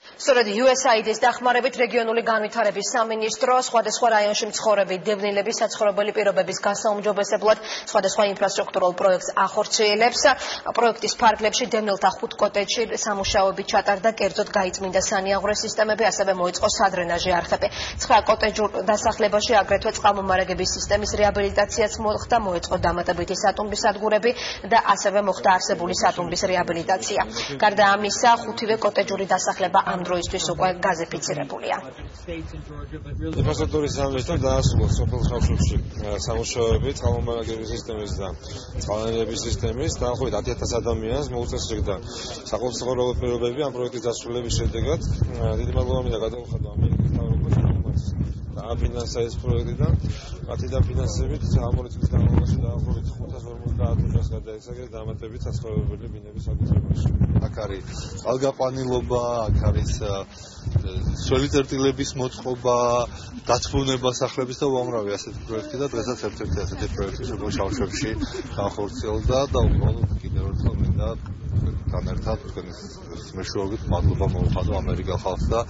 სწორედ USAID-ის დახმარებით რეგიონული განვითარების სამინისტრო სხვადასხვა რაიონში მცხოვრები დევნილების საცხოვრებელი პირობების გასაუმჯობესებლად სხვადასხვა ინფრასტრუქტურულ პროექტს ახორციელებს. პროექტის ფარგლებში დევნილთა 5 კოტეჯში სამუშაოები ჩატარდა, კერძოდ გაიწმინდა სანიაღვრე სისტემები, ასევე მოიწყო სადრენაჟი არხები. 9 კოტეჯურ დასახლებაში აგრეთვე წყალმომარაგების სისტემის რეაბილიტაციაც მოხდა, მოიწყო დამატებითი სატუმბის სადგურები და ასევე მოხდა არსებული სატუმბის რეაბილიტაცია. გარდა ამისა, 5-ვე კოტეჯური დასახლება ამ დროისთვის უკვე გაზიფიცირებულია. ინფრასტრუქტურის სამინისტრომ დაასრულა სოფელ ხავშებში სამუშაოები წყალმომარაგების სისტემის და წყალენერგიის სისტემის, დაახლოებით 10,000 ადამიანს მოუწესრიგდა საყოფაცხოვრებო პირობები ამ პროექტის დასრულების შედეგად. დიდი მადლობა მინდა გადაუხადო ამერიკის მთავრობას დააფინანსა ეს პროექტი და მათი დაფინანსებით ამ 2 წლის განმავლობაში დაახლოებით 550 ოჯახს გადაეცაგეს დამატებით საცხოვრებელი ბინების საკუთრებაში. აქ არის წყალგაყვანილობა, აქ არის სველი წერტილების მოწყობა, დაცვუნება სახლების და უამრავი ასეთი პროექტი და დღესაც ერთ-ერთი ასეთი პროექტი სოფელ ხავშებში განხორციელდა და უბრალოდ კიდევ ერთხელ მინდა თან ერთად თქვენი მეშვეობით მადლობა მოუხადო ამერიკელ ხალხს და